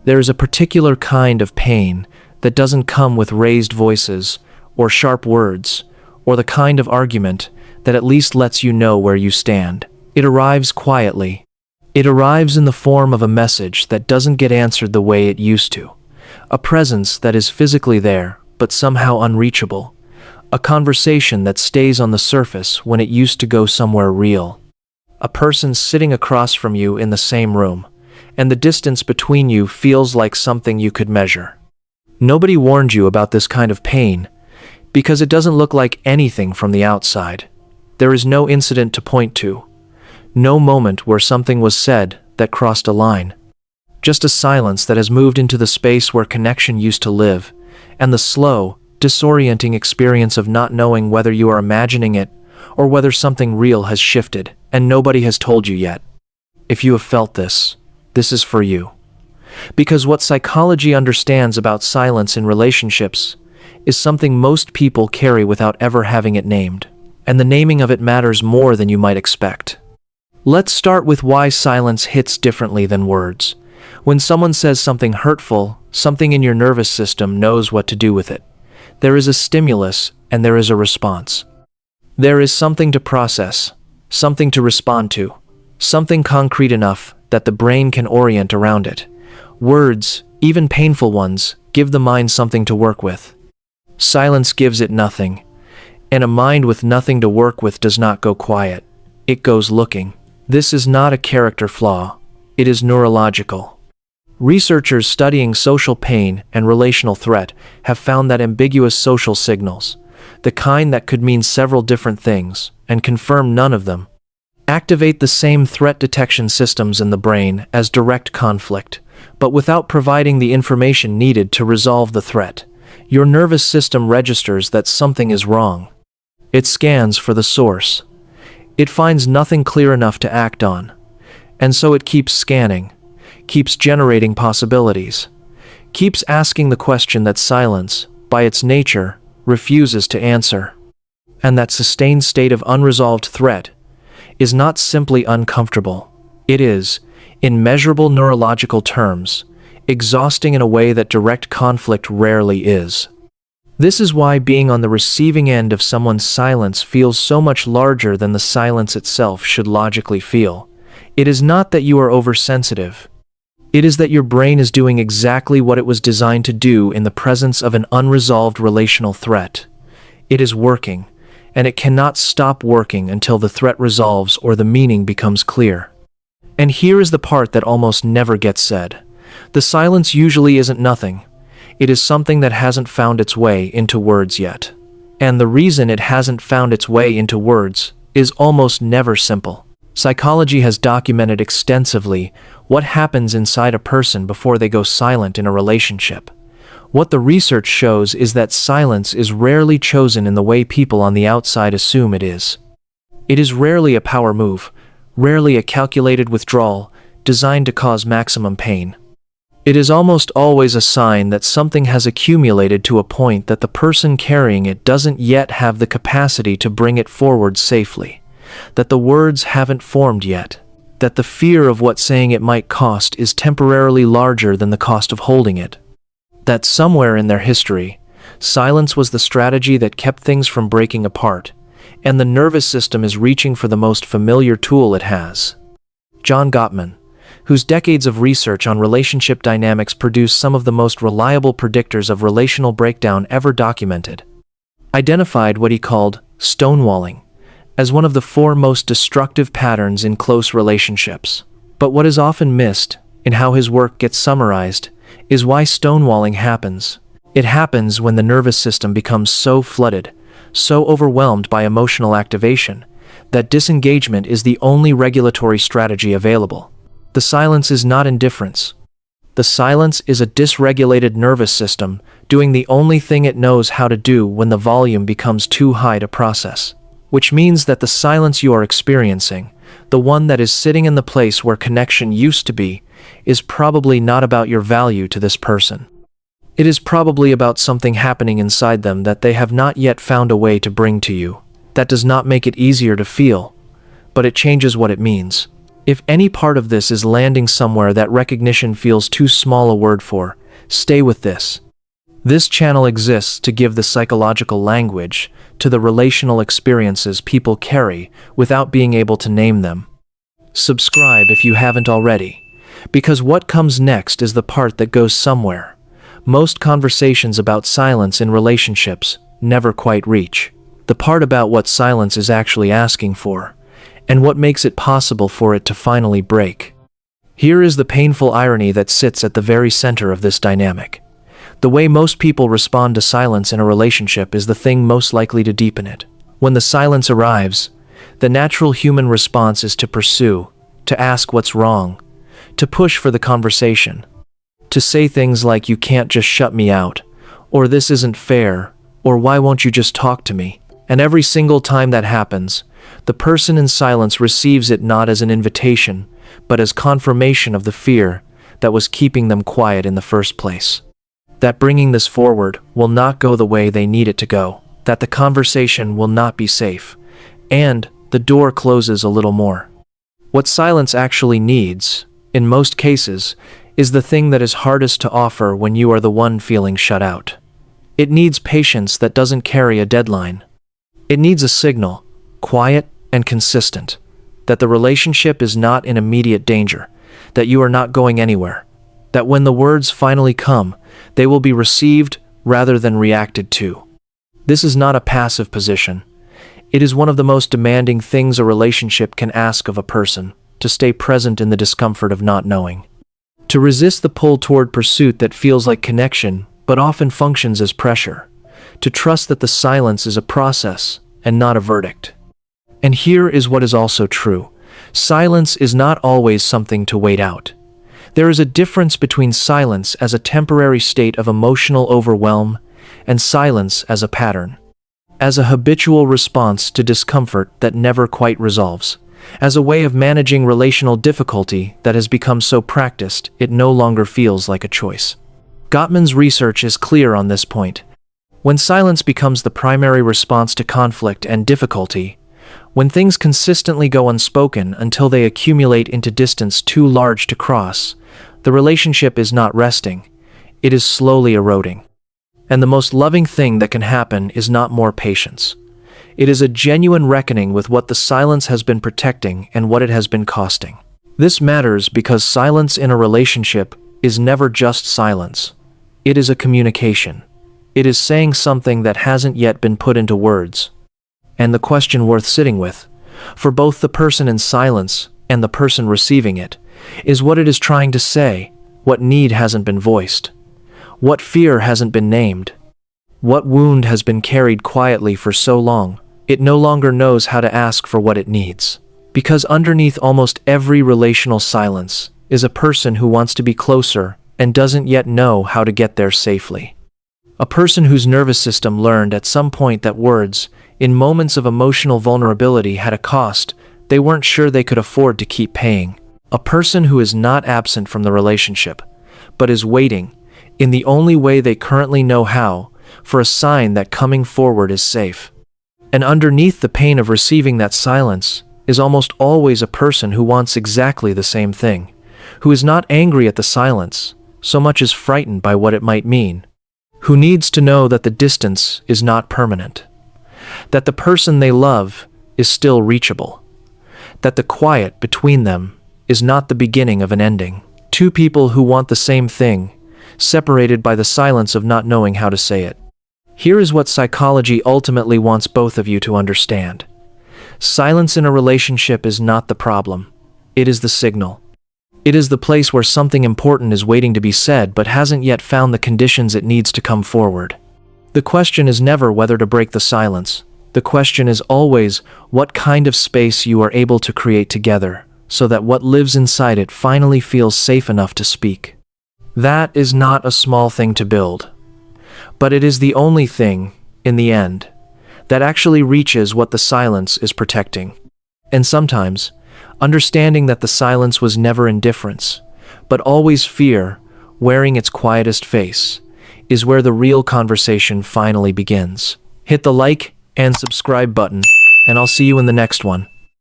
There is a particular kind of pain that doesn't come with raised voices or sharp words, or the kind of argument that at least lets you know where you stand. It arrives quietly. It arrives in the form of a message that doesn't get answered the way it used to. A presence that is physically there, but somehow unreachable. A conversation that stays on the surface when it used to go somewhere real. A person sitting across from you in the same room, and the distance between you feels like something you could measure. Nobody warned you about this kind of pain, because it doesn't look like anything from the outside. There is no incident to point to. No moment where something was said that crossed a line. Just a silence that has moved into the space where connection used to live, and the slow, disorienting experience of not knowing whether you are imagining it or whether something real has shifted and nobody has told you yet. If you have felt this, this is for you. Because what psychology understands about silence in relationships is something most people carry without ever having it named, and the naming of it matters more than you might expect. Let's start with why silence hits differently than words. When someone says something hurtful, something in your nervous system knows what to do with it. There is a stimulus and there is a response. There is something to process, something to respond to, something concrete enough that the brain can orient around it. Words, even painful ones, give the mind something to work with. Silence gives it nothing, and a mind with nothing to work with does not go quiet. It goes looking. This is not a character flaw. It is neurological. Researchers studying social pain and relational threat have found that ambiguous social signals, the kind that could mean several different things and confirm none of them, activate the same threat detection systems in the brain as direct conflict, but without providing the information needed to resolve the threat. Your nervous system registers that something is wrong. It scans for the source. It finds nothing clear enough to act on, and so it keeps scanning, keeps generating possibilities, keeps asking the question that silence, by its nature, refuses to answer. And that sustained state of unresolved threat is not simply uncomfortable. It is, in measurable neurological terms, exhausting in a way that direct conflict rarely is. This is why being on the receiving end of someone's silence feels so much larger than the silence itself should logically feel. It is not that you are oversensitive. It is that your brain is doing exactly what it was designed to do in the presence of an unresolved relational threat. It is working, and it cannot stop working until the threat resolves or the meaning becomes clear. And here is the part that almost never gets said. The silence usually isn't nothing. It is something that hasn't found its way into words yet. And the reason it hasn't found its way into words is almost never simple. Psychology has documented extensively what happens inside a person before they go silent in a relationship. What the research shows is that silence is rarely chosen in the way people on the outside assume it is. It is rarely a power move, rarely a calculated withdrawal designed to cause maximum pain. It is almost always a sign that something has accumulated to a point that the person carrying it doesn't yet have the capacity to bring it forward safely, that the words haven't formed yet, that the fear of what saying it might cost is temporarily larger than the cost of holding it, that somewhere in their history, silence was the strategy that kept things from breaking apart, and the nervous system is reaching for the most familiar tool it has. John Gottman, whose decades of research on relationship dynamics produced some of the most reliable predictors of relational breakdown ever documented, identified what he called stonewalling as one of the 4 most destructive patterns in close relationships. But what is often missed, in how his work gets summarized, is why stonewalling happens. It happens when the nervous system becomes so flooded, so overwhelmed by emotional activation, that disengagement is the only regulatory strategy available. The silence is not indifference. The silence is a dysregulated nervous system doing the only thing it knows how to do when the volume becomes too high to process. Which means that the silence you are experiencing, the one that is sitting in the place where connection used to be, is probably not about your value to this person. It is probably about something happening inside them that they have not yet found a way to bring to you. That does not make it easier to feel, but it changes what it means. If any part of this is landing somewhere that recognition feels too small a word for, stay with this. This channel exists to give the psychological language to the relational experiences people carry without being able to name them. Subscribe if you haven't already, because what comes next is the part that goes somewhere. Most conversations about silence in relationships never quite reach. The part about what silence is actually asking for, and what makes it possible for it to finally break. Here is the painful irony that sits at the very center of this dynamic. The way most people respond to silence in a relationship is the thing most likely to deepen it. When the silence arrives, the natural human response is to pursue, to ask what's wrong, to push for the conversation, to say things like "you can't just shut me out," or "this isn't fair," or "why won't you just talk to me?" And every single time that happens, the person in silence receives it not as an invitation, but as confirmation of the fear that was keeping them quiet in the first place. That bringing this forward will not go the way they need it to go, that the conversation will not be safe, and the door closes a little more. What silence actually needs, in most cases, is the thing that is hardest to offer when you are the one feeling shut out. It needs patience that doesn't carry a deadline. It needs a signal, quiet and consistent, that the relationship is not in immediate danger, that you are not going anywhere, that when the words finally come, they will be received rather than reacted to. This is not a passive position. It is one of the most demanding things a relationship can ask of a person, to stay present in the discomfort of not knowing. To resist the pull toward pursuit that feels like connection, but often functions as pressure. To trust that the silence is a process and not a verdict. And here is what is also true. Silence is not always something to wait out. There is a difference between silence as a temporary state of emotional overwhelm and silence as a pattern, as a habitual response to discomfort that never quite resolves, as a way of managing relational difficulty that has become so practiced it no longer feels like a choice. Gottman's research is clear on this point. When silence becomes the primary response to conflict and difficulty, when things consistently go unspoken until they accumulate into distance too large to cross, the relationship is not resting, it is slowly eroding. And the most loving thing that can happen is not more patience. It is a genuine reckoning with what the silence has been protecting and what it has been costing. This matters because silence in a relationship is never just silence. It is a communication. It is saying something that hasn't yet been put into words. And the question worth sitting with, for both the person in silence and the person receiving it, is what it is trying to say, what need hasn't been voiced, what fear hasn't been named, what wound has been carried quietly for so long, it no longer knows how to ask for what it needs. Because underneath almost every relational silence is a person who wants to be closer and doesn't yet know how to get there safely. A person whose nervous system learned at some point that words, in moments of emotional vulnerability, had a cost they weren't sure they could afford to keep paying. A person who is not absent from the relationship, but is waiting, in the only way they currently know how, for a sign that coming forward is safe. And underneath the pain of receiving that silence is almost always a person who wants exactly the same thing, who is not angry at the silence, so much as frightened by what it might mean, who needs to know that the distance is not permanent, that the person they love is still reachable, that the quiet between them is not the beginning of an ending. Two people who want the same thing, separated by the silence of not knowing how to say it. Here is what psychology ultimately wants both of you to understand. Silence in a relationship is not the problem. It is the signal. It is the place where something important is waiting to be said but hasn't yet found the conditions it needs to come forward. The question is never whether to break the silence. The question is always what kind of space you are able to create together, so that what lives inside it finally feels safe enough to speak. That is not a small thing to build, but it is the only thing, in the end, that actually reaches what the silence is protecting. And sometimes, understanding that the silence was never indifference, but always fear, wearing its quietest face, is where the real conversation finally begins. Hit the like and subscribe button, and I'll see you in the next one.